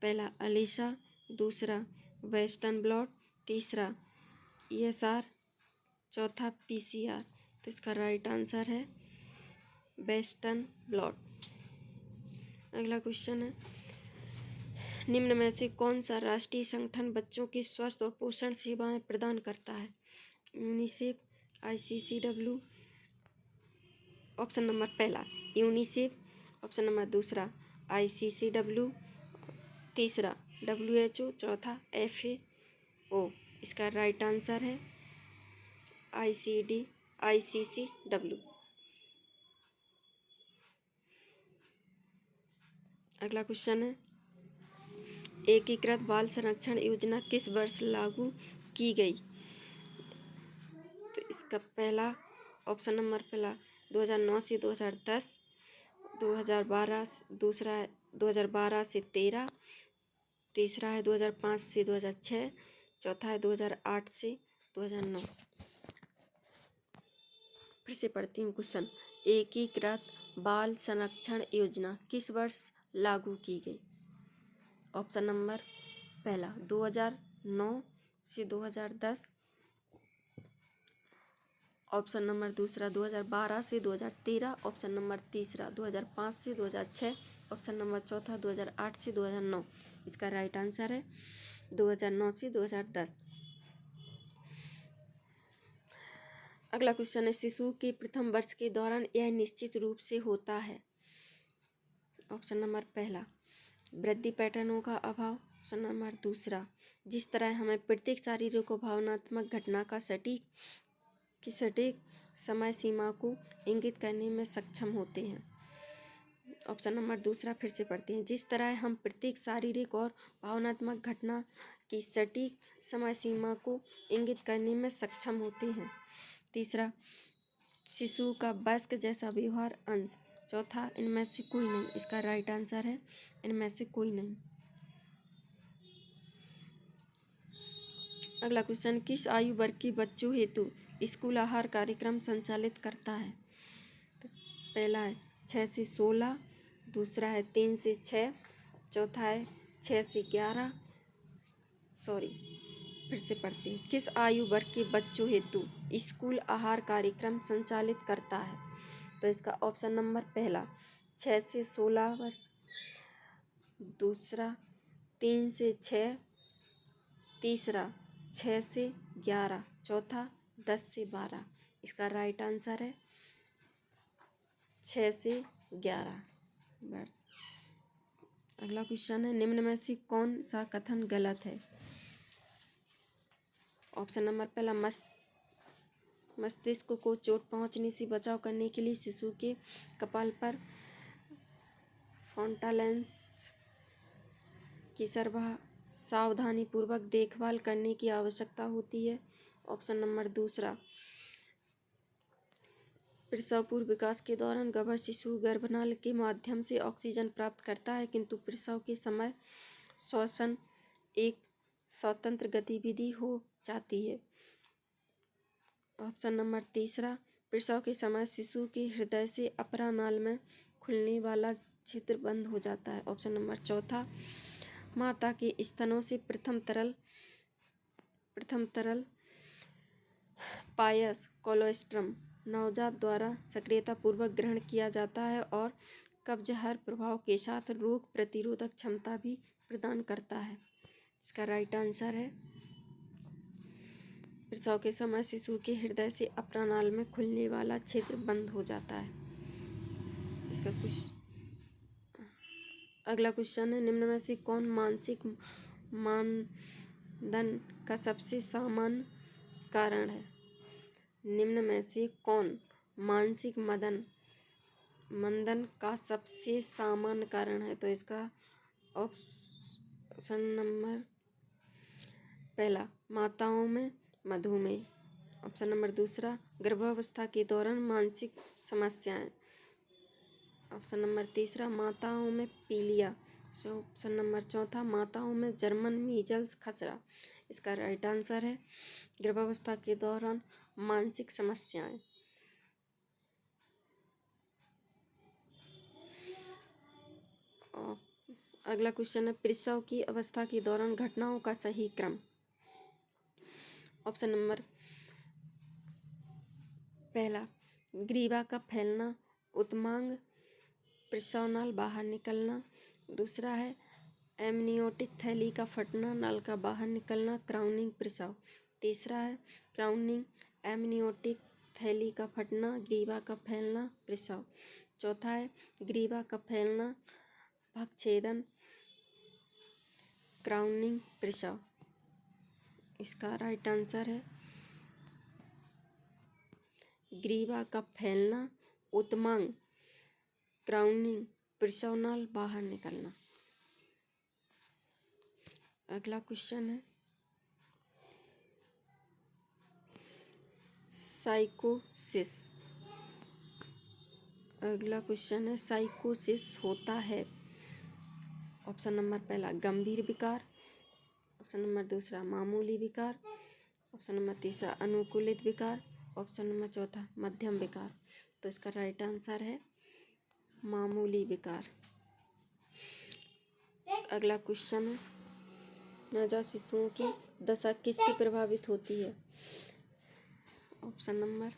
पहला अलीसा, दूसरा वेस्टर्न ब्लॉट, तीसरा ESR, चौथा PCR। तो इसका राइट आंसर है वेस्टर्न ब्लॉट। अगला क्वेश्चन है निम्न में से कौन सा राष्ट्रीय संगठन बच्चों की स्वास्थ्य और पोषण सेवाएं प्रदान करता है। UNICEF, ICCW। ऑप्शन नंबर पहला यूनिसेफ। ऑप्शन नंबर दूसरा ICCW, तीसरा WHO, चौथा FAO। इसका राइट आंसर है ICCW। अगला क्वेश्चन है एकीकृत बाल संरक्षण योजना किस वर्ष लागू की गई। तो इसका पहला ऑप्शन नंबर पहला 2009 से 2010, 2012 दूसरा है 2012 से 13, तीसरा है 2005 से 2006, चौथा है 2008 से 2009। फिर से पढ़ती हूँ क्वेश्चन एकीकृत बाल संरक्षण योजना किस वर्ष लागू की गई। ऑप्शन नंबर पहला 2009 से 2010। ऑप्शन नंबर दूसरा 2012 से 2013। ऑप्शन नंबर तीसरा 2005 से 2006। ऑप्शन नंबर चौथा 2008 से 2009। इसका राइट आंसर है 2009 से 2010। अगला क्वेश्चन है शिशु के प्रथम वर्ष के दौरान यह निश्चित रूप से होता है। ऑप्शन नंबर पहला वृद्धि पैटर्नों का अभाव। ऑप्शन नंबर दूसरा जिस तरह हमें प्रत्येक शारीरिक और भावनात्मक घटना का सटीक समय सीमा को इंगित करने में सक्षम होते हैं। ऑप्शन नंबर दूसरा फिर से पढ़ते हैं जिस तरह हम प्रत्येक शारीरिक और भावनात्मक घटना की सटीक समय सीमा को इंगित करने में सक्षम होते हैं। तीसरा शिशु का वयस्क जैसा व्यवहार अंश। चौथा इनमें से कोई नहीं। इसका राइट आंसर है इनमें से कोई नहीं। अगला क्वेश्चन किस आयु वर्ग के बच्चों हेतु स्कूल आहार कार्यक्रम संचालित करता है। तो पहला है 6 से 16, दूसरा है 3 से 6, चौथा है 6 से 11। फिर से पढ़ते हैं किस आयु वर्ग के बच्चों हेतु स्कूल आहार कार्यक्रम संचालित करता है। तो इसका ऑप्शन नंबर पहला 6 से 16 वर्ष, दूसरा 3 से 6, तीसरा 6 से 11, चौथा 10 से 12। इसका राइट आंसर है 6 से 11 वर्ष। अगला क्वेश्चन है निम्न में से कौन सा कथन गलत है। ऑप्शन नंबर पहला मस्तिष्क को चोट पहुंचने से बचाव करने के लिए शिशु के कपाल पर फॉन्टालेंस की सावधानी पूर्वक देखभाल करने की आवश्यकता होती है। ऑप्शन नंबर दूसरा, प्रसव पूर्व विकास के दौरान गर्भस्थ शिशु गर्भनाल के माध्यम से ऑक्सीजन प्राप्त करता है, किंतु प्रसव के समय श्वसन एक स्वतंत्र गतिविधि हो जाती है। ऑप्शन नंबर तीसरा, प्रसव के समय शिशु के हृदय से अपरा नाल में खुलने वाला छिद्र बंद हो जाता है। ऑप्शन नंबर चौथा, माता के स्तनों से प्रथम तरल पायस कोलोस्ट्रम नवजात द्वारा सक्रियता पूर्वक ग्रहण किया जाता है और कब्ज हर प्रभाव के साथ रोग प्रतिरोधक क्षमता भी प्रदान करता है। इसका राइट आंसर है, प्रसव के समय शिशु के हृदय से अपरानाल में खुलने वाला छिद्र बंद हो जाता है। इसका अगला क्वेश्चन है, निम्न में से कौन मानसिक मानदंड का सबसे सामान्य कारण है? निम्न में से कौन मानसिक मंदन का सबसे सामान्य कारण है? तो इसका ऑप्शन नंबर पहला, माताओं में मधुमेह। ऑप्शन नंबर दूसरा, गर्भावस्था के दौरान मानसिक समस्याएं। ऑप्शन नंबर तीसरा, माताओं में पीलिया। ऑप्शन नंबर चौथा, माताओं में जर्मन मीजल्स खसरा। इसका राइट आंसर है गर्भावस्था के दौरान मानसिक समस्याएं। अगला क्वेश्चन है, प्रसव की अवस्था के दौरान घटनाओं का सही क्रम। ऑप्शन नंबर पहला, ग्रीवा का फैलना, उत्तमांग प्रसवनाल बाहर निकलना। दूसरा है एमनियोटिक थैली का फटना, नल का बाहर निकलना, क्राउनिंग प्रसव। तीसरा है क्राउनिंग, एमनियोटिक थैली का फटना, ग्रीवा का फैलना, प्रसव। चौथा है ग्रीवा का फैलना, भक्षेदन, क्राउनिंग प्रसव। इसका राइट आंसर है ग्रीवा का फैलना, उत्तमांग, क्राउनिंग, प्रसवनाल बाहर निकलना। अगला क्वेश्चन है, साइकोसिस। अगला क्वेश्चन है, साइकोसिस होता है। ऑप्शन नंबर पहला, गंभीर विकार। ऑप्शन नंबर दूसरा, मामूली विकार। ऑप्शन नंबर तीसरा, अनुकूलित विकार। ऑप्शन नंबर चौथा, मध्यम विकार। तो इसका राइट आंसर है मामूली विकार। अगला क्वेश्चन है, नवजात शिशुओं की दशा किससे प्रभावित होती है? ऑप्शन नंबर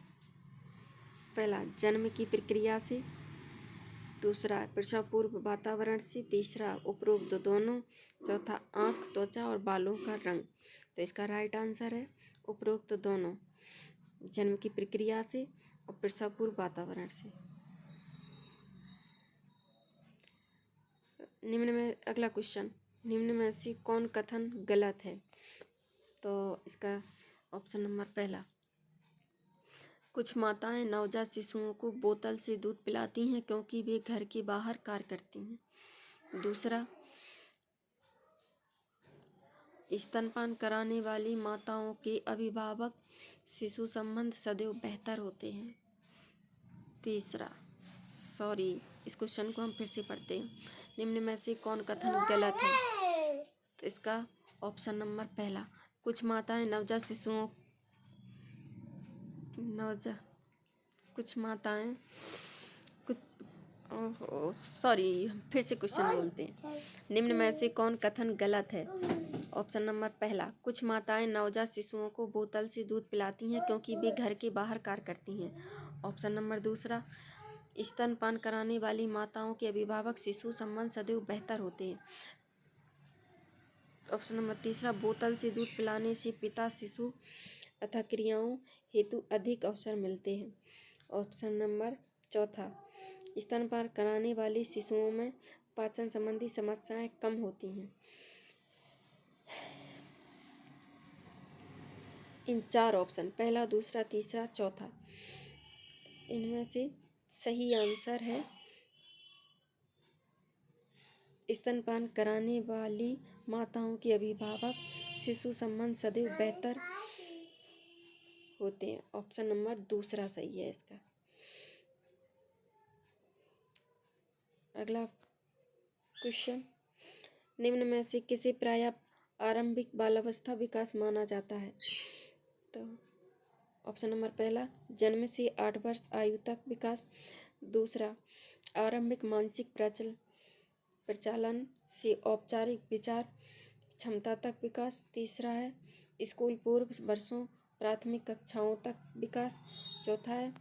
पहला, जन्म की प्रक्रिया से। दूसरा, प्रसव पूर्व वातावरण से। तीसरा, उपरोक्त दोनों। चौथा, आँख, त्वचा और बालों का रंग। तो इसका राइट आंसर है उपरोक्त दोनों, जन्म की प्रक्रिया से और प्रसव पूर्व वातावरण से। निम्न में अगला क्वेश्चन, निम्न में से कौन कथन गलत है? तो इसका ऑप्शन नंबर पहला, कुछ माताएं नवजात शिशुओं को बोतल से दूध पिलाती हैं क्योंकि वे घर के बाहर कार्य करती हैं। दूसरा, स्तनपान कराने वाली माताओं के अभिभावक शिशु संबंध सदैव बेहतर होते हैं। तीसरा, इस क्वेश्चन को हम फिर से पढ़ते हैं, निम्न में से कौन कथन गलत है? तो इसका ऑप्शन नंबर पहला, कुछ माताएं फिर से क्वेश्चन बोलते हैं, निम्न में से कौन कथन गलत है? ऑप्शन नंबर पहला, कुछ माताएं नवजात शिशुओं को बोतल से दूध पिलाती हैं क्योंकि वे घर के बाहर कार्य करती हैं। ऑप्शन नंबर दूसरा, स्तनपान कराने वाली माताओं के अभिभावक शिशु संबंध सदैव बेहतर होते हैं। ऑप्शन नंबर तीसरा, बोतल से दूध पिलाने से पिता शिशु अथवा क्रियाओं हेतु अधिक अवसर मिलते हैं। ऑप्शन नंबर चौथा, स्तनपान कराने वाले शिशुओं में पाचन संबंधी समस्याएं कम होती हैं। इन 4 ऑप्शन, पहला, दूसरा, तीसरा, चौथा, इनमें से सही आंसर है स्तनपान कराने वाली माताओं के अभिभावक शिशु संबंध सदैव बेहतर होते हैं। ऑप्शन नंबर दूसरा सही है इसका। अगला क्वेश्चन, निम्न में से किसे प्रायः आरंभिक बालावस्था विकास माना जाता है? तो ऑप्शन नंबर पहला, जन्म से 8 वर्ष आयु तक विकास। दूसरा, आरंभिक मानसिक प्रचालन से औपचारिक विचार क्षमता तक विकास। तीसरा है स्कूल पूर्व वर्षों प्राथमिक कक्षाओं तक विकास। चौथा है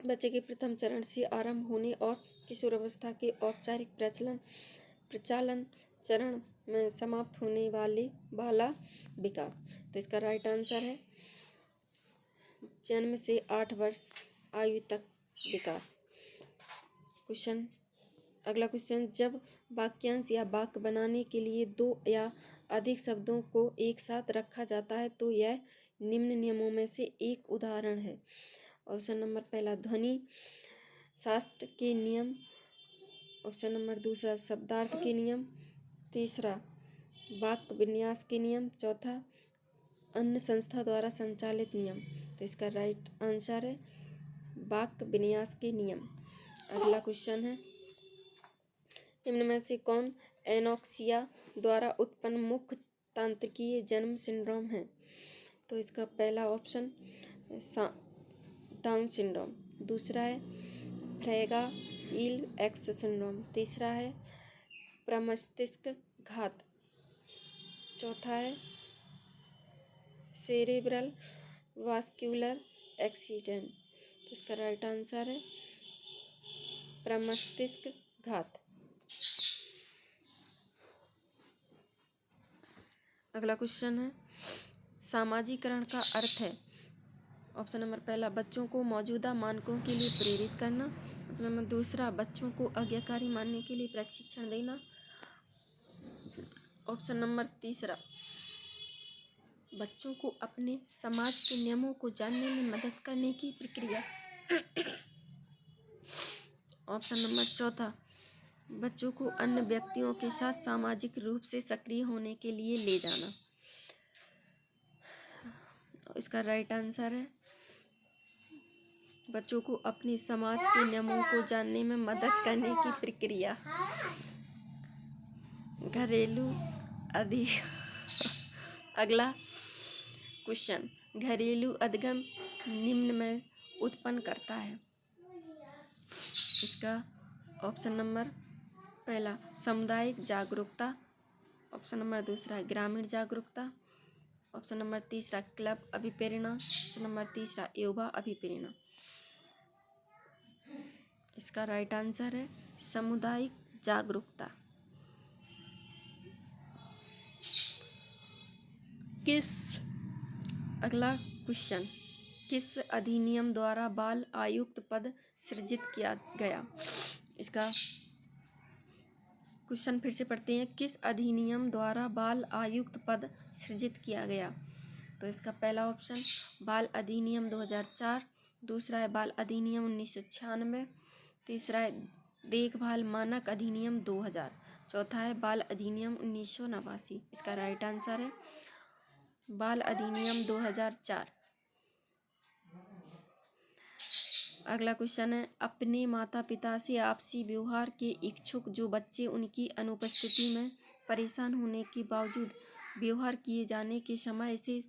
बच्चे के प्रथम चरण से आरंभ होने और किशोरावस्था के औपचारिक प्रचालन चरण में समाप्त होने वाला विकास। तो इसका राइट आंसर है जन्म से 8 वर्ष आयु तक विकास। अगला क्वेश्चन, जब वाक्यांश या वाक्य बनाने के लिए 2 या अधिक शब्दों को एक साथ रखा जाता है तो यह निम्न नियमों में से एक उदाहरण है। ऑप्शन नंबर पहला, ध्वनि शास्त्र के नियम। ऑप्शन नंबर दूसरा, शब्दार्थ के नियम। तीसरा, वाक्य विन्यास के नियम। चौथा, अन्य संस्था द्वारा संचालित नियम। तो इसका राइट आंसर है वाक्य विन्यास के नियम। अगला क्वेश्चन है, निम्न में से कौन एनोक्सिया द्वारा उत्पन्न मुख्य तंत्रिकीय जन्म सिंड्रोम है? तो इसका पहला ऑप्शन डाउन सिंड्रोम। दूसरा है फ्रेगाइल एक्स सिंड्रोम। तीसरा है प्रमस्तिष्क घात। चौथा है सेरेब्रल वास्कुलर एक्सीडेंट। तो इसका राइट आंसर है प्रमस्तिष्क घात। अगला क्वेश्चन है, सामाजिकरण का अर्थ है। ऑप्शन नंबर पहला, बच्चों को मौजूदा मानकों के लिए प्रेरित करना। ऑप्शन नंबर दूसरा, बच्चों को आज्ञाकारी मानने के लिए प्रशिक्षण देना। ऑप्शन नंबर तीसरा, बच्चों को अपने समाज के नियमों को जानने में मदद करने की प्रक्रिया। ऑप्शन नंबर चौथा, बच्चों को अन्य व्यक्तियों के साथ सामाजिक रूप से सक्रिय होने के लिए ले जाना। इसका राइट आंसर है बच्चों को अपने समाज के नियमों को जानने में मदद करने की प्रक्रिया। घरेलू अगला क्वेश्चन, घरेलू अधिगम निम्न में उत्पन्न करता है। इसका ऑप्शन नंबर पहला, सामुदायिक जागरूकता। ऑप्शन नंबर दूसरा, ग्रामीण जागरूकता। ऑप्शन नंबर तीसरा, क्लब अभिप्रेरणा। ऑप्शन नंबर तीसरा, युवा अभिप्रेरणा। इसका राइट आंसर है सामुदायिक जागरूकता। अगला क्वेश्चन, किस अधिनियम द्वारा बाल आयुक्त पद सृजित किया गया? इसका क्वेश्चन फिर से पढ़ते हैं, किस अधिनियम द्वारा बाल आयुक्त पद सृजित किया गया? तो इसका पहला ऑप्शन बाल अधिनियम 2004। दूसरा है बाल अधिनियम 1996। तीसरा है देखभाल मानक अधिनियम 2000। चौथा है बाल अधिनियम 1989। इसका राइट आंसर है बाल अधिनियम 2004। अगला क्वेश्चन है, अपने माता पिता से आपसी व्यवहार के इच्छुक जो बच्चे उनकी अनुपस्थिति में परेशान होने के बावजूद व्यवहार किए जाने के समय से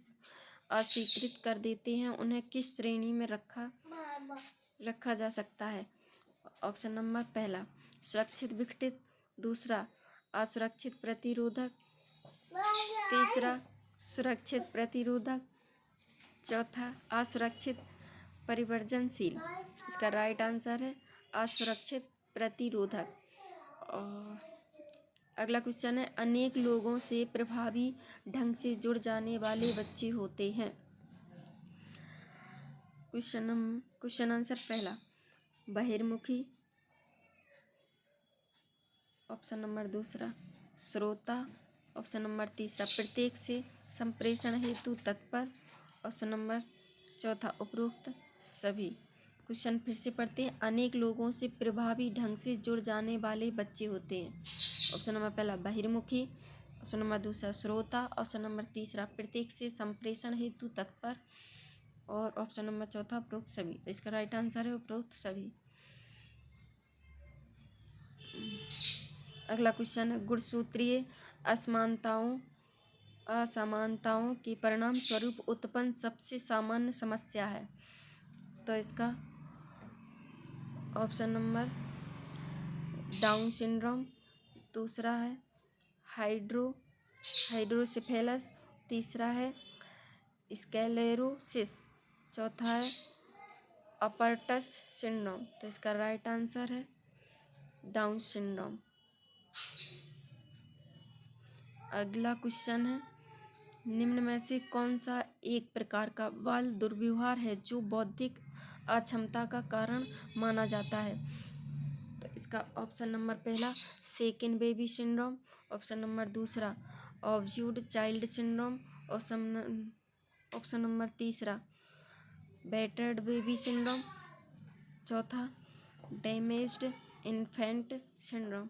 अस्वीकृत कर देते हैं, उन्हें किस श्रेणी में रखा जा सकता है? ऑप्शन नंबर पहला, सुरक्षित विघटित। दूसरा, असुरक्षित प्रतिरोधक। तीसरा, सुरक्षित प्रतिरोधक। चौथा, असुरक्षित परिवर्तनशील। इसका राइट आंसर है असुरक्षित प्रतिरोधक। और अगला क्वेश्चन है, अनेक लोगों से प्रभावी ढंग से जुड़ जाने वाले बच्चे होते हैं। क्वेश्चन आंसर पहला, बहिर्मुखी। ऑप्शन नंबर दूसरा, श्रोता। ऑप्शन नंबर तीसरा, प्रत्येक से संप्रेषण हेतु तत्पर। ऑप्शन नंबर चौथा उपरोक्त सभी। क्वेश्चन फिर से पढ़ते हैं। अनेक लोगों से प्रभावी ढंग से जुड़ जाने वाले बच्चे होते हैं। ऑप्शन नंबर पहला बहिर्मुखी, ऑप्शन नंबर दूसरा श्रोता, ऑप्शन नंबर तीसरा प्रत्येक से संप्रेषण हेतु तत्पर, और ऑप्शन नंबर चौथा उपरोक्त सभी। तो इसका राइट आंसर है उपरोक्त सभी। अगला क्वेश्चन है गुणसूत्रीय असमानताओं के परिणाम स्वरूप उत्पन्न सबसे सामान्य समस्या है। तो इसका ऑप्शन नंबर डाउन सिंड्रोम, दूसरा है हाइड्रोसेफेलस, तीसरा है स्क्लेरोसिस, चौथा है अपर्टस सिंड्रोम। तो इसका राइट आंसर है डाउन सिंड्रोम। अगला क्वेश्चन है निम्न में से कौन सा एक प्रकार का बाल दुर्व्यवहार है जो बौद्धिक अक्षमता का कारण माना जाता है। तो इसका ऑप्शन नंबर पहला second baby syndrome, option number दूसरा ऑब्ज्यूड चाइल्ड सिंड्रोम, ऑप्शन नंबर तीसरा बैटर्ड बेबी सिंड्रोम, चौथा डैमेज्ड इन्फेंट सिंड्रोम।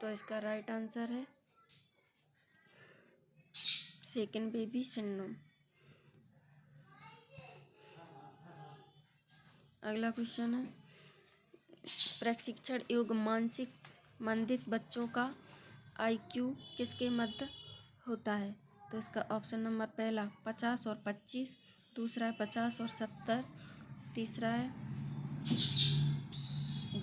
तो इसका राइट आंसर है सेकेंड बेबी सिंड्रोम। अगला क्वेश्चन है प्रशिक्षण एवं मानसिक मंदित बच्चों का IQ किसके मध्य होता है। तो इसका ऑप्शन नंबर पहला 50 और 25, दूसरा है 50 और 70, तीसरा है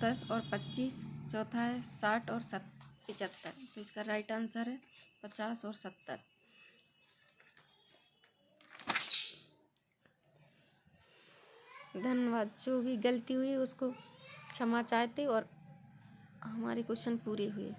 10 और 25, चौथा है 60 और 75। तो इसका राइट आंसर है 50 और 70। धन्यवाद। जो भी गलती हुई उसको क्षमा चाहते और हमारे क्वेश्चन पूरे हुए।